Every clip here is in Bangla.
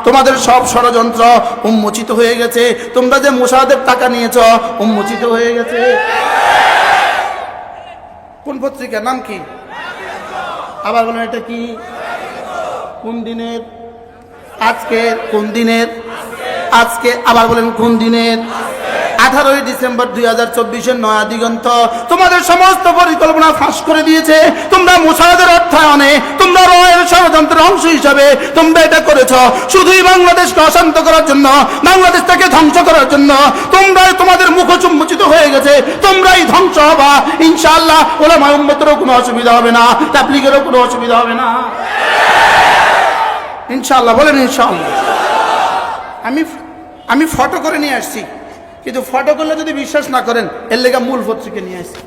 তোমাদের সব ষড়যন্ত্র উন্মোচিত হয়ে গেছে। তোমরা যে মোসাদের টাকা নিয়েছ উন্মোচিত হয়ে গেছে। কোন পত্রিকা, নাম কি? আবার বলেন এটা কি? কোন দিনের? আজকে। কোন দিনের? আজকে। আবার বলেন কোন দিনের? 18 ডিসেম্বর 2024 নয়া দিগন্ত তোমাদের সমস্ত পরিকল্পনা ফাঁস করে দিয়েছে। তোমরা মোসাদের অর্থায়নে, তোমরা রয়ের ষড়যন্ত্রের অংশ হিসাবে তোমরা এটা করেছ শুধুই বাংলাদেশকে অশান্ত করার জন্য, বাংলাদেশটাকে ধ্বংস করার জন্য। তোমরাই, তোমাদের মুখ উন্মোচিত হয়ে গেছে, তোমরাই ধ্বংস হবা ইনশাআল্লাহ। ওলামা উম্মতেরও কোনো অসুবিধা হবে না, তাবলীগেরও কোনো অসুবিধা হবে না ইনশাআল্লাহ। বলেন ইনশাআল্লাহ। আমি ফটো করে নিয়ে আসছি, কিন্তু ফটো করলে যদি বিশ্বাস না করেন এর লেগে মূল পত্রিকা নিয়ে আসছি।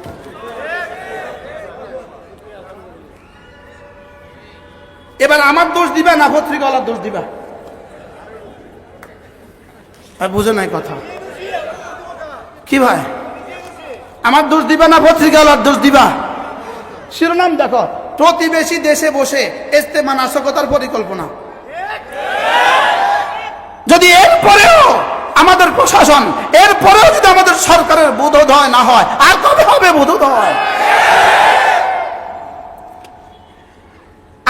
এবার আমার দোষ দিবা না পত্রিকাওয়ালার দোষ দিবা? বুঝে নাই কথা কি ভাই? আমার দোষ দিবা না পত্রিকাওয়ালার দোষ দিবা? শিরোনাম দেখো, প্রতিবেশী দেশে বসে ইজতেমা নাশকতার পরিকল্পনা। যদি এরপরেও আমাদের প্রশাসন, এরপরেও যদি আমাদের সরকারের বোধোদয় না হয়, আর কবে হবে বোধোদয়?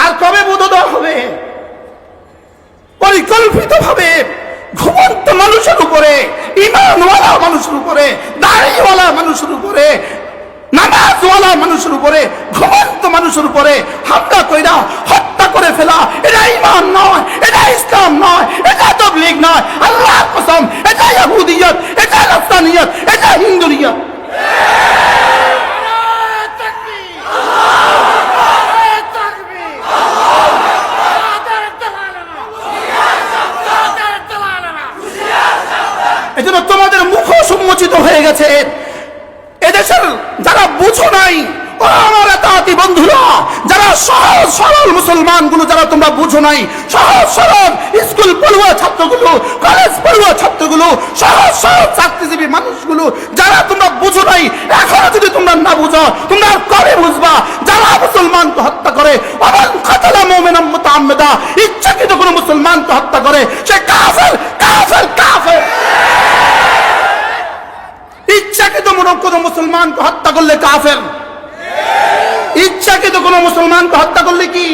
আর কবে বোধোদয় হবে? পরিকল্পিতভাবে ঘুমন্ত মানুষের উপরে, ঈমানওয়ালা মানুষের উপরে, দাড়িওয়ালা মানুষের উপরে, নামাজওয়ালা মানুষের উপরে, ঘুমন্ত মানুষের উপরে হামলা কইরা হত্যা করে ফেলা, এটা ঈমান নয়, এটা ইসলাম নয়, এটা তাবলীগ নয়। আল্লাহর কসম, এটা ইহুদিয়ত, এটা নাসরানিয়ত, এটা হিন্দুরিয়ত। এজন্য তোমাদের মুখ সম্মোচিত হয়ে গেছে। এদেশের যারা বুঝো নাই, আমার এতাতি বন্ধুরা, যারা সহজ সরল মুসলমানগুলো, যারা তোমরা বুঝো নাই, সহজ সরল স্কুল পড়ুয়া ছাত্রগুলো, কলেজ পড়ুয়া ছাত্রগুলো, সহজ সরল চাকরিজীবী মানুষগুলো, যারা তোমরা বুঝো নাই, এখনো যদি তোমরা না বুঝো, তোমরা আর কবে বুঝবা? যারা মুসলমানকে হত্যা করে, আবার কাতালা মুমিনাম মুতাআম্মিদা, ইচ্ছাকৃত কোনো মুসলমানকে হত্যা করে, সে কাফের, কাফের, কাফের। ইচ্ছাকৃত কোনো মুসলমানকে হত্যা করলে কাফের। ইচ্ছাকৃত কোনো মুসলমানকে হত্যা করলে কি?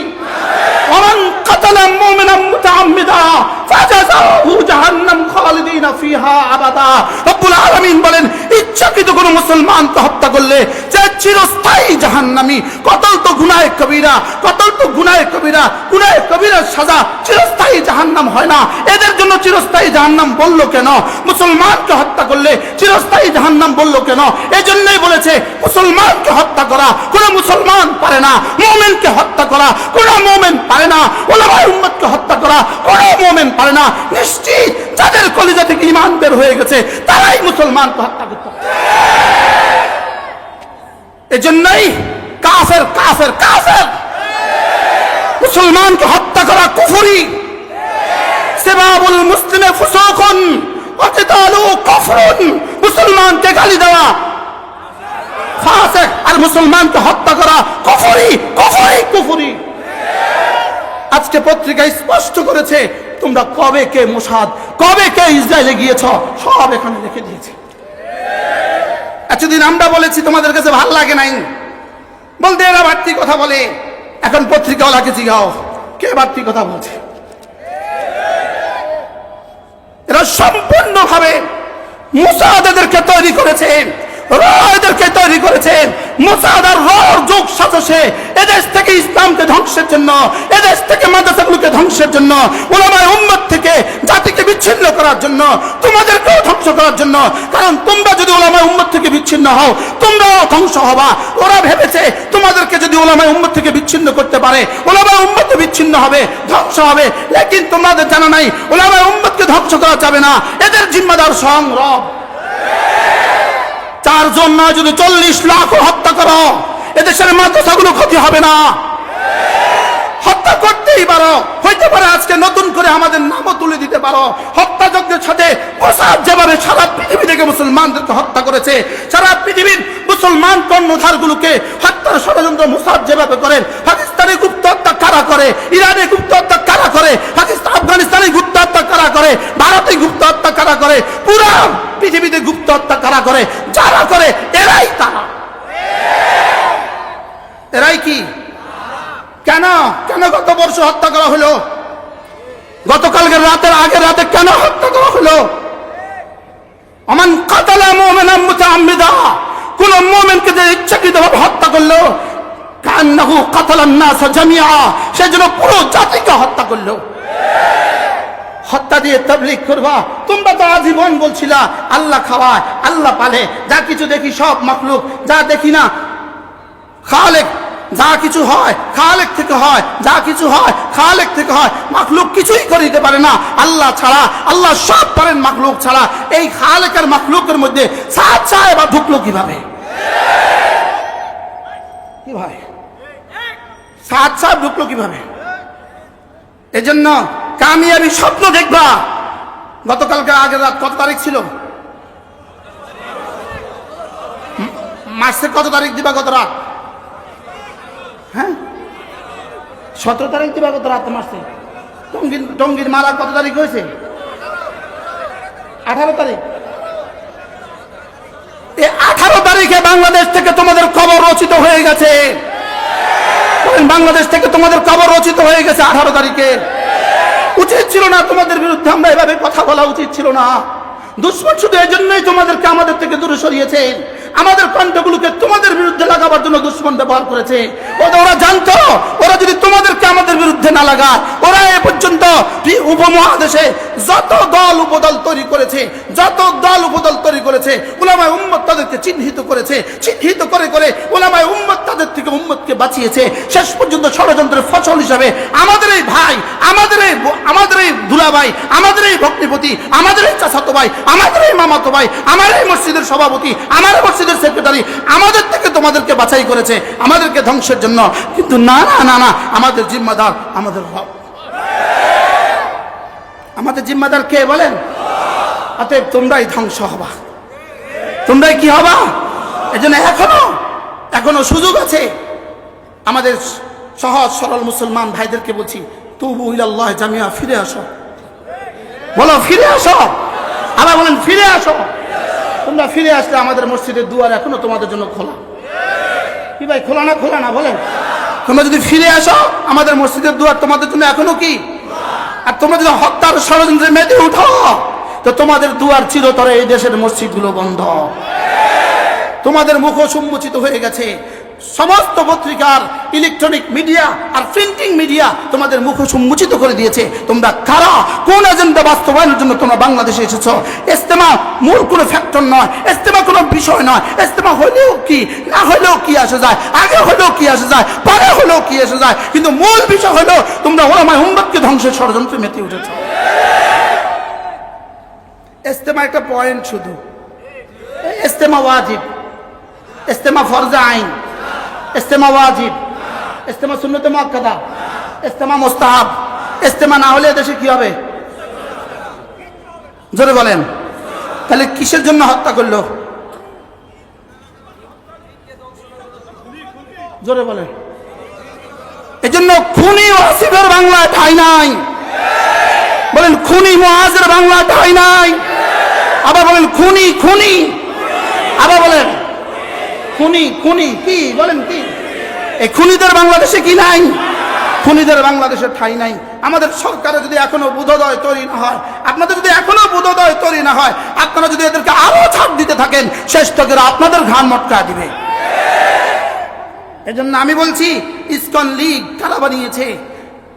ওমান কাতালা মুমিনাম মুতাআম্মিদা ফাজাযাহু জাহান্নাম খালিদিনা ফিহা আবাদা। রব্বুল আলামিন বলেন, ইচ্ছাকৃত কোনো মুসলমানকে হত্যা করলে সে চিরস্থায়ী জাহান্নামী। কতল তো গুনাহে কবিরা, কতল তো গুনাহে কবিরা, গুনাহে কবিরার সাজা চিরস্থায়ী জাহান্নাম হয় না। এদের জন্য চিরস্থায়ী জাহান্নাম বললো কেন? মুসলমানকে হত্যা করলে চিরস্থায়ী জাহান্নাম বললো কেন? এজন্যই বলেছে মুসলমানকে হত্যা করা কোন মুসলমান পারে না, মুমিনকে হত্যা করা কোন মুমিন পারে না, উলামায়ে উম্মতকে হত্যা করা কোন মুমিন পারে না। নিশ্চিত যাদের কলিজা থেকে ঈমান বের হয়ে গেছে তারাই মুসলমানকে হত্যা করতে পারে। এজন্যই কাফের, কাফের, কাফের। মুসলমানকে হত্যা করা কুফরি। সিবাবুল মুসলিমে ফুসুকুন ওয়া কিতালু কুফরুন। মুসলমানকে গালি দেওয়া ফাসিক, আর মুসলমানকে হত্যা করা কুফরি, কুফরি, কুফরি। আজকে পত্রিকা স্পষ্ট করেছে তোমরা কবে কে মোসাদ, কবে কে ইসরায়েলে গিয়েছ, সব এখানে লিখে দিয়েছে। এতদিন আমরা বলেছি, তোমাদের কাছে ভালো লাগে নাই, বলতে এরা বাড়তি কথা বলে। এখন পত্রিকাওয়ালাকে জিগাও কে বাড়তি কথা বলছে। এরা সম্পূর্ণভাবে মোসাদ এদেরকে তৈরি করেছে, এদেরকে তৈরি করেছেন। মোসাদ আর রর যুগ সাজসে এদেশ থেকে ইসলামকে ধ্বংসের জন্য, এদেশ থেকে মাদ্রাসাগুলোকে ধ্বংসের জন্য, উলামায়ে উম্মত থেকে জাতিকে বিচ্ছিন্ন করার জন্য, তোমাদেরকেও ধ্বংস করার জন্য। কারণ তোমরা যদি উলামায়ে উম্মত থেকে বিচ্ছিন্ন হও, তোমরাও ধ্বংস হবা। ওরা ভেবেছে তোমাদেরকে যদি উলামায়ে উম্মত থেকে বিচ্ছিন্ন করতে পারে, উলামায়ে উম্মত বিচ্ছিন্ন হবে, ধ্বংস হবে। লেকিন তোমাদের জানা নাই উলামায়ে উম্মতকে ধ্বংস করা যাবে না, এদের জিম্মাদার স্বয়ং রব। 4 জন নয়, যদি 40 লাখ হত্যা করো, এদেশের মাদ্রাসাগুলো ক্ষতি হবে না। হত্যা করতেই পারো, হইতে পারে আজকে নতুন করে আমাদের নামও তুলে দিতে পারো। হত্যাযজ্ঞের সাথে মোসাদ যেভাবে সারা পৃথিবী থেকে মুসলমানদেরকে হত্যা করেছে, সারা পৃথিবীর মুসলমান কর্ণধারগুলোকে হত্যার ষড়যন্ত্র মোসাদ যেভাবে করেন, পাকিস্তানি গুপ্ত হত্যা কারা করে, ইরানে গুপ্ত হত্যা কারা করে, পাকিস্তান আফগানিস্তানি গুপ্ত করে, ভারতে গুপ্ত হত্যা কারা করে, পুরো পৃথিবীতে গুপ্ত হত্যা কারা করে, যারা করে এরাই তারা। এরাই কি? কেন কেন গত বর্ষ হত্যা করা হলো? গতকালকে রাতের আগের রাতে কেন হত্যা করা হলো? আমান কাতালা মুমিনান মুতাআম্মিদা, কোন মুমিনকে যে ইচ্ছাকৃতভাবে হত্যা করলো, কান্নাহু কাতালান নাস জামিআ, সেজন্য পুরো জাতিকে হত্যা করলো। হত্যা দিয়ে তাবলীগ করবা? তোমরা তো আজীবন বলছিলা আল্লাহ খাওয়ায়, আল্লাহ পালে, যা কিছু দেখি সব মাখলুক, যা দেখি না খালেক, যা কিছু হয় খালেক থেকে হয়, যা কিছু হয় খালেক থেকে হয়, মাখলুক কিছুই করে দিতে পারে না আল্লাহ ছাড়া। আল্লাহ সব পারেন মাখলুক ছাড়া। এই খালেক আর মাখলুকের মধ্যে সাত সাহেব ঢুকলো কিভাবে? কি ভাই, সাত সাহেব ঢুকলো কিভাবে? এজন্য কামিয়াবি স্বপ্ন দেখবা। গতকালকে আগের রাত কত তারিখ ছিল? মাসের কত তারিখ দিবা? গত রাত, হ্যাঁ 17 তারিখ দিবা গত রাত মাসে। টঙ্গির মারা কত তারিখ হয়েছে? 18 তারিখ। এই 18 তারিখে বাংলাদেশ থেকে তোমাদের খবর রচিত হয়ে গেছে। বাংলাদেশ থেকে তোমাদের খবর রচিত হয়ে গেছে 18 তারিখে। উচিত ছিল না তোমাদের বিরুদ্ধে আমরা এভাবে কথা বলা, উচিত ছিল না। দুশ্মন শুধু এই জন্যই তোমাদেরকে আমাদের থেকে দূরে সরিয়েছে। আমাদের কণ্ঠগুলোকে তোমাদের বিরুদ্ধে লাগাবার জন্য দুশ্মন ব্যবহার করেছে। ওরা জানতো ওরা যদি তোমাদেরকে আমাদের বিরুদ্ধে না লাগায়, ওরা এ পর্যন্ত উপমহাদেশে যত দল উপদল তৈরি করেছে, যত দল উপদল তৈরি করেছে, উলামায়ে উম্মত তাদেরকে চিহ্নিত করেছে। চিহ্নিত করে করে উলামায়ে উম্মত তাদের থেকে উম্মতকে বাঁচিয়েছে। শেষ পর্যন্ত ষড়যন্ত্রের ফসল হিসাবে আমাদের এই ভাই, আমাদের এই দুলাভাই, আমাদের এই ভগ্নিপতি, আমাদের এই চাচাতো ভাই, আমাদের এই মামাতো ভাই, আমার এই মসজিদের সভাপতি, আমার মসজিদের সেক্রেটারি আমাদের থেকে তোমাদেরকে বাছাই করেছে আমাদেরকে ধ্বংসের জন্য। কিন্তু না না না না, আমাদের জিম্মাদার আমাদের রব। আমাদের জিম্মাদার কে বলেন? অতএব তোমরাই ধ্বংস হবা, তোমরাই কি হবা? এজন্য এখনো সুযোগ আছে। আমাদের সহজ সরল মুসলমান ভাইদেরকে বলছি, তুবু ইলাল্লাহ জামিয়া, ফিরে আসো। বলো ফিরে আসো। আবার বলেন ফিরে আসো। তোমরা ফিরে আসলে আমাদের মসজিদের দুয়ার এখনো তোমাদের জন্য খোলা। কি ভাই, খোলা না? খোলা না বলেন? তোমরা যদি ফিরে আসো, আমাদের মসজিদের দুয়ার তোমাদের জন্য এখনো কি? আর তোমরা যদি হত্যার ষড়যন্ত্রে মেতে উঠো, তো তোমাদের দুয়ার চিরতরে এই দেশের মসজিদগুলো বন্ধ। তোমাদের মুখ সম্মোচিত হয়ে গেছে। সমস্ত পত্রিকার, ইলেকট্রনিক মিডিয়া আর প্রিন্টিং মিডিয়া তোমাদের মুখ সম্মোচিত করে দিয়েছে। তোমরা কারা, কোন এজেন্ডা বাস্তবায়নের জন্য তোমরা বাংলাদেশে এসেছো? ইজতেমা মূল কোনো ফ্যাক্টর নয়, ইজতেমা কোনো বিষয় নয়। ইজতেমা হলেও কি, না হলেও কি আসে যায়, আগে হলেও কি আসে যায়, পরে হলেও কি এসে যায়, কিন্তু মূল বিষয় হলো তোমরা উলামায়ে উম্মতকে ধ্বংসের ষড়যন্ত্রে মেতে উঠেছ। ইজতেমা একটা পয়েন্ট শুধু। ইজতেমা ওয়াজিব, ইজতেমা ফরজে আইন, ইজতেমা ওয়াজিব, ইজতেমা সুন্নতে মুআক্কাদা, ইজতেমা মুস্তাহাব। ইজতেমা না হলে দেশে কি হবে? জোরে বলেন। তাহলে কিসের জন্য হত্যা করলো? জোরে বলেন। এজন্য খুনি ওয়াসিফের বাংলায় ঠাঁই নাই। বলেন খুনি মুআজের বাংলায় ঠাঁই নাই। আবার বলেন খুনি খুনি। আবার বলেন খুনি খুনি। কি বলেন? কি এই খুনিদের বাংলাদেশে কি নাই? খুনিদের বাংলাদেশে ঠাঁই নাই। আমাদের সরকারে যদি এখনো বোধোদয় তৈরি না হয়, আপনাদের যদি এখনো বোধোদয় তৈরি না হয়, আপনারা যদি এদেরকে আরো ছাড় দিতে থাকেন, শেষ তকেরা আপনাদের ঘাড় মটকা দিবে। এজন্য আমি বলছি, ইসকন লীগ কারা বানিয়েছে?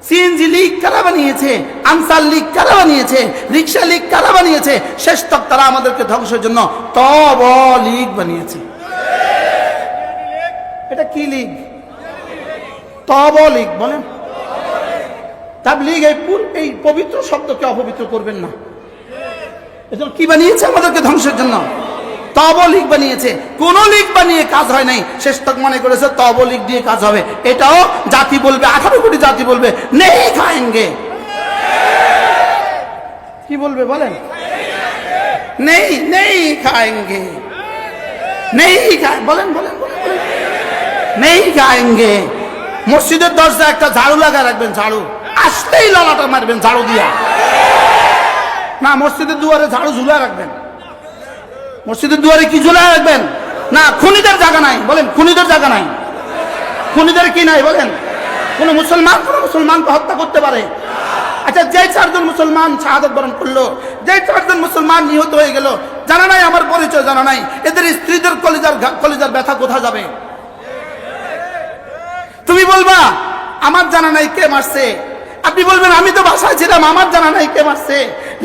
সিএনজি লীগ কারা বানিয়েছে? আনসার লীগ কারা বানিয়েছে? রিক্সা লীগ কারা বানিয়েছে? শেষ তক তারা আমাদেরকে ধ্বংসের জন্য তব লীগ বানিয়েছে। এটা কি লীগ? তব লীগ। বলেন তাবলীগ। এই পবিত্র শব্দকে অপবিত্র করবেন না। এজন্য কি বানিয়েছে? আমাদেরকে ধ্বংসের জন্য তব লীগ বানিয়েছে। কোন লীগ বানিয়ে কাজ হয় নাই। শেষ তক মনে করেছে তব লীগ দিয়ে কাজ হবে। এটাও জাতি বলবে, 18 কোটি জাতি বলবে নেই খায়েঙ্গে। কি বলবে বলেন? নেই নেই খায়েঙ্গে, নেই খায়। বলেন বলেন বলেন, নেই খায়েঙ্গে। মসজিদের দরজা একটা ঝাড়ু লাগা রাখবেন, ঝাড়ু আসলেই ললাটা মারবেন ঝাড়ু দিয়া। মসজিদের দুয়ারে ঝাড়ু ঝুলা রাখবেন? মসজিদের দুয়ারে কি ঝুলা রাখবেন? না, খুনিদের জায়গা নাই। বলেন, খুনিদের জায়গা নাই? খুনিদের কি নাই বলেন? কোন মুসলমানকে হত্যা করতে পারে? আচ্ছা, যে 4 জন মুসলমান শাহাদাত বরণ করলো, যে 4 জন মুসলমান নিহত হয়ে গেল, জানা নাই আমার পরিচয়, জানা নাই, এদের স্ত্রীদের কলিজার ব্যথা কোথা যাবে? তুমি বলবা আমার জানা নাই কে মারছে, আপনি বলবেন আমি তো বাসায় ছিলাম, আমার জানা নাই কে মারছে।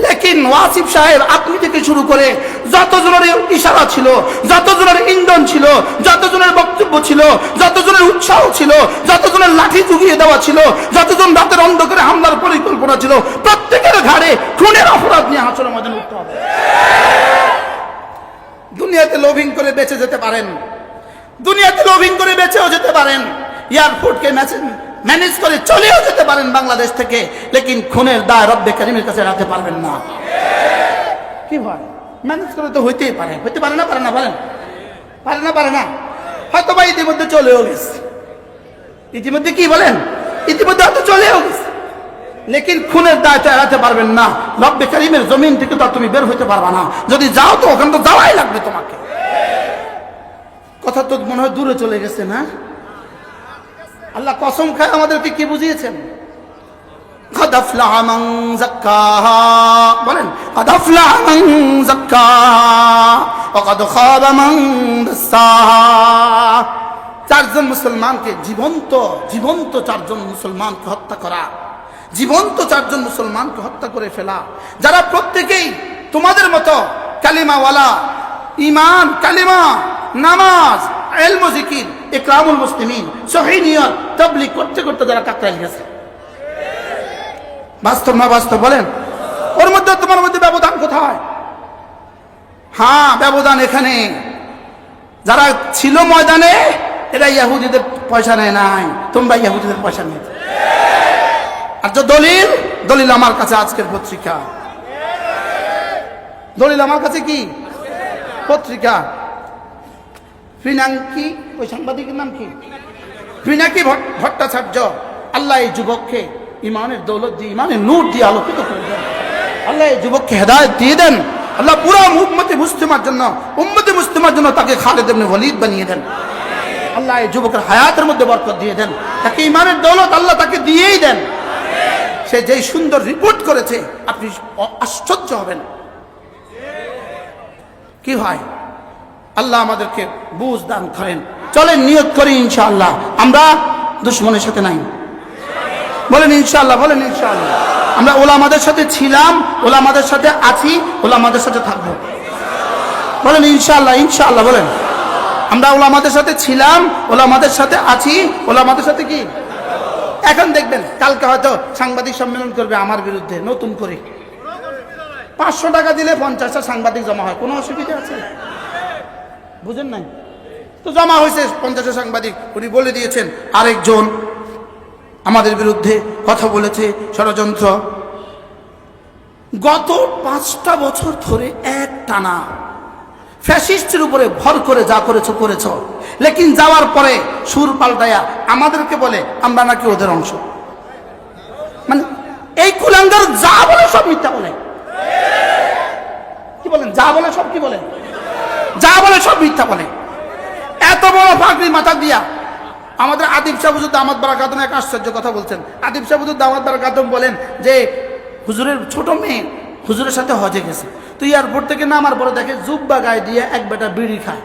লেকিন ওয়াসিফ সাহেব, আপনি থেকে শুরু করে যতজনের ইশারা ছিল, যতজনের ইন্ধন ছিল, যতজনের বক্তব্য ছিল, যতজনের উৎসাহ ছিল, যতজনের লাঠি জুগিয়ে দেওয়া ছিল, যতজন রাতের অন্ধকারে হামলার পরিকল্পনা ছিল, প্রত্যেকের ঘাড়ে খুনের অপরাধ নিয়ে হাসরের ময়দানে উঠতে হবে। দুনিয়াতে লোভিং করে বেঁচে যেতে পারেন, দুনিয়াতে লোভিং করে বেঁচেও যেতে পারেন, এয়ারপোর্টকে ম্যানেজ করে চলেও যেতে পারেন বাংলাদেশ থেকে, লেকিন খুনের দায় রব্বে কারিমের কাছে রাখতে পারবেন না। কি হয়? ম্যানেজ করে তো হইতেই পারে, হইতে পারে না? পারে না? বলেন, পারে না? পারে না? হয়তো বা ইতিমধ্যে চলেও গেছে, ইতিমধ্যে কি বলেন, ইতিমধ্যে হয়তো চলেও গেছে, লেকিন খুনের দায় তো এড়াতে পারবেন না। রব্বে কারিমের জমিন থেকে তো তুমি বের হইতে পারবা না। যদি যাও তো ওখানে তো যাওয়াই লাগবে তোমাকে। কথা তো মনে হয় দূরে চলে গেছে না? আল্লাহ কসম খায় আমাদেরকে কি বুঝিয়েছেন? قد أفلح من زكاها, বলেন قد أفلح من زكاها وقد خاب من دساها। 4 জন মুসলমানকে জীবন্ত 4 জন মুসলমানকে হত্যা করা, জীবন্ত 4 জন মুসলমানকে হত্যা করে ফেলা, যারা প্রত্যেকেই তোমাদের মতো কালিমাওয়ালা, ঈমান, কালিমা, নামাজ, ইলম, জিকির, ইকরামুল মুসলিমিন, সহিহ নিয়ত, তাবলীগ করতে করতে যারা কাকরাইল গেছে। বাস্তব না বাস্তব বলেন? ওর মধ্যে তোমার মধ্যে ব্যবধান কোথায়? হ্যাঁ, ব্যবধান এখানে, যারা ছিল ময়দানে এরা ইহুদিদের পয়সা নেয় নাই, তোমরা ইহুদিদের পয়সা নিয়ে। আর যে দলিল আমার কাছে, আজকের পত্রিকা, দলিল আমার কাছে কি পত্রিকা, পিনাকি, ওই সাংবাদিকের নাম কি, পিনাকি ভট্টাচার্য। আল্লাহ এই যুবককে ইমানের দৌলত দিয়ে, ইমানের নূর দিয়ে আলোকিত করে দেন। আল্লাহ এই যুবককে হেদায়েত দিয়ে দেন। আল্লাহ পুরো উম্মতে মুসলিমার জন্য তাকে খালিদ ইবনে ওয়ালিদ বানিয়ে দেন। আল্লাহ এই যুবকের হায়াতের মধ্যে বরকত দিয়ে দেন, তাকে ইমানের দৌলত আল্লাহ তাকে দিয়েই দেন। সে যেই সুন্দর রিপোর্ট করেছে, আপনি আশ্চর্য হবেন। কি হয়? আল্লাহ আমাদেরকে বুঝ দান করেন। চলেন নিয়ত করি ইনশাআল্লাহ আমরা দুশমনের সাথে নাই। বলেন ইনশাআল্লাহ, বলেন ইনশাআল্লাহ। আমরা ওলামাদের সাথে ছিলাম, ওলামাদের সাথে আছি, ওলামাদের সাথে থাকবো। বলেন ইনশাআল্লাহ, ইনশাআল্লাহ বলেন। আমরা ওলামাদের সাথে ছিলাম, ওলামাদের সাথে আছি, ওলামাদের সাথে কি। এখন দেখবেন কালকে হয়তো সাংবাদিক সম্মেলন করবে আমার বিরুদ্ধে নতুন করে, 500 টাকা দিলে 50টা সাংবাদিক জমা হয়, কোনো অসুবিধা আছে? বুঝেন নাই তো? জমা হয়েছে 50টা সাংবাদিক। উনি বলে দিয়েছেন আরেকজন আমাদের বিরুদ্ধে কথা বলেছে, ষড়যন্ত্র। গত 5টা বছর ধরে এক টানা ফ্যাসিস্টের উপরে ভর করে যা করেছো করেছো, লেকিন যাওয়ার পরে সুর পাল্টায়া আমাদেরকে বলে আমরা নাকি ওদের অংশ। মানে এই কুলাঙ্গার যা বলে সব মিথ্যা বলে। কি বলেন? যা বলে সব কি বলে? যা বলে সব মিথ্যা বলে। এত বড় পাগড়ি মাথা দিয়া আমাদের আদিব শাহ হুজুর দামাত বারাকাতুম এক আশ্চর্য কথা বলছেন। আদিব শাহ হুজুর দামাত বারাকাতুম বলেন যে হুজুরের ছোট মেয়ে হুজুরের সাথে হজে গেছে, তো এয়ারপোর্ট থেকে নামার পরে দেখে জুব্বা গায়ে দিয়ে এক বেটা বিড়ি খায়।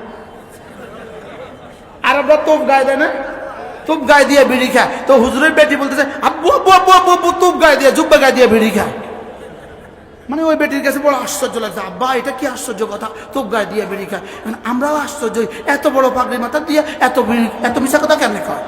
আরবরা তোপ গায়ে দেয় না, তোপ গায়ে দিয়ে বিড়ি খায়। তো হুজুরের বেটি বলতেছে আব্বু আব্বু আব্বু আব্বু আব্বু, তোপ গায়ে দিয়ে, জুব্বা গায়ে দিয়ে বিড়ি খায়। মানে ওই বেটির কাছে বড় আশ্চর্য লাগছে, আব্বা এটা কি আশ্চর্য কথা, তোপ গায়ে দিয়ে বিড়ি খায়। মানে আমরাও আশ্চর্য, এত বড় পাগড়ি মাথা দিয়ে এত মিশা কথা কেমনে খায়।